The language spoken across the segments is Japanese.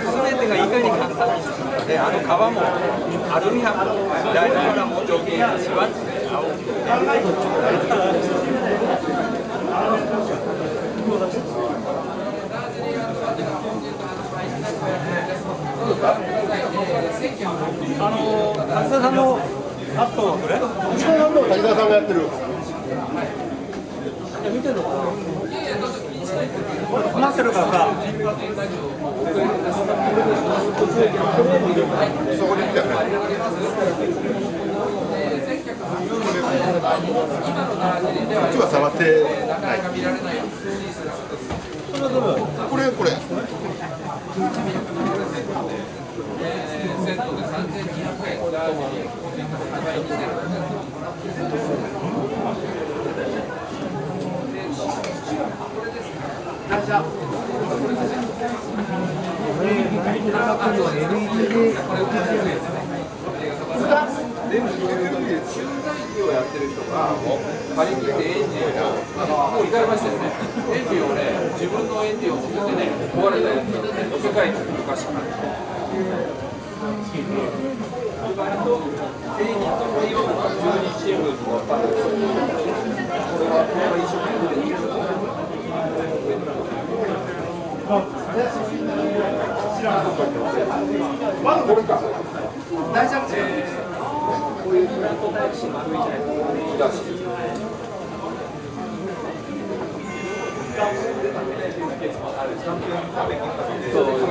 全てがいかに簡単に進むかで、あの川もアルミ箔の大事からもう条件やしわって青滝沢さんのあとこれ？滝沢さんの滝沢さんがやってる。見てるのかな？話してるからさ。そこで来たよね。こっちは触ってない。これ。セットで3200円。駐在機をやってる人が仮に来てエンジンをもう行かれましたよね。エンジンをね、自分のエンジンを作ってね、壊れたやつを世界に昔から。製品ともいわば中日新聞のパンです。これは一生懸命でいいですか？まだこれか。大丈夫です。こういうフラットタイプ丸いタイプだし。そうですね。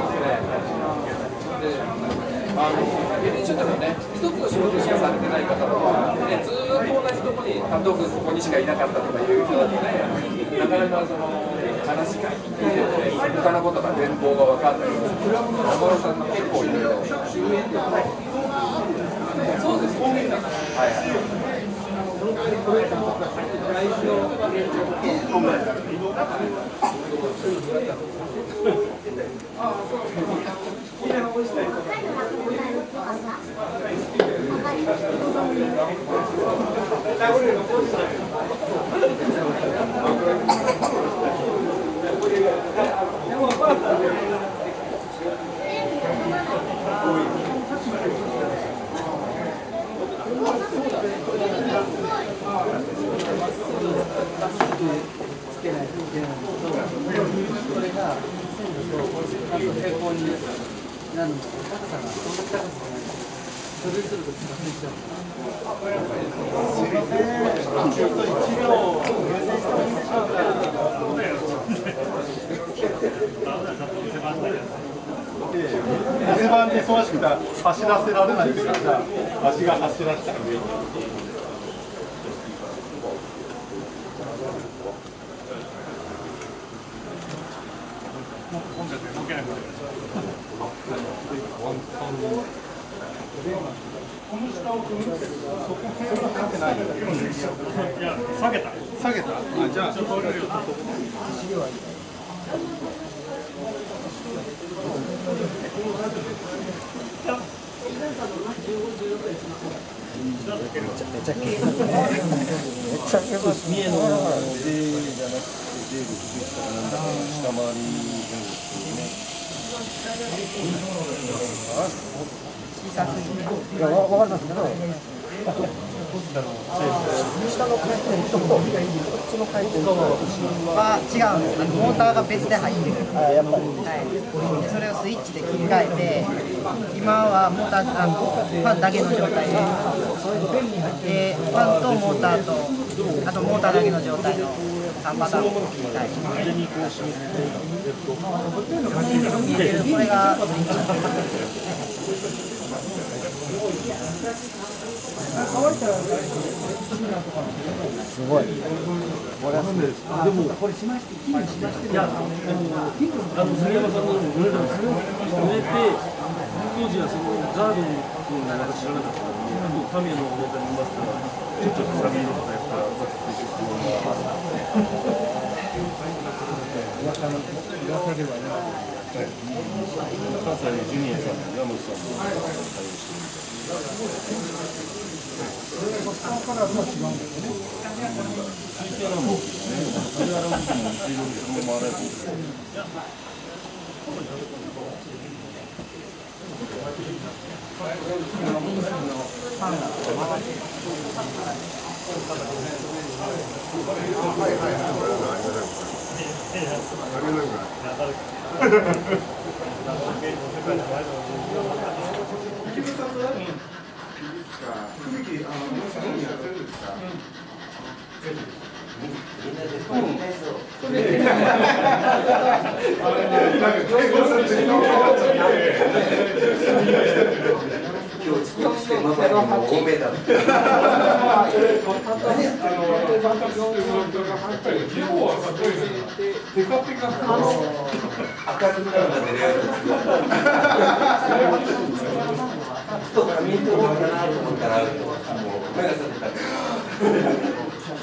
ちょっとね、一つの仕事しかされてない方とか、ね、ずーっと同じところに単独ここにしかいなかったとかいう人だとね、なかなかその話が聞いてて、他のことが全貌が分かんない。山田さんの結構いろいろ。そうですね。はいはい。店番で忙しくて走らせられないからさ、足が走らせたんで。この下をくぐってる。そこ辺は立ってないよ。いや、下げた。あ、じゃあ。めちゃ三重のでじゃなくてで下回りいや、わかりますけど、下の回転とこっちの回転は違うんです。モーターが別で入ってる。やっぱり、でそれをスイッチで切り替えて、今はモーターファンだけの状態で、ファンとモーターと、あとモーターだけの状態の3パターン決めたい。見えてるこれがブリンクなんですすごい。これはすごい。でも、これしまして、いや、でも、杉山さんの濡れたんですよ。濡れて、当時はそのガードの私知らなかったので、タミヤのおネタに見ますから、ちょっとサビ入れてたやつから、噂ではね。関西のジュニアさんも山本さんも対応してるみたいそこからは違うんですね。水系なんですけどね、それ洗う時も水道でそのまま洗えばいいですよ。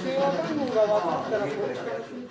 電話番号が分かったらこっから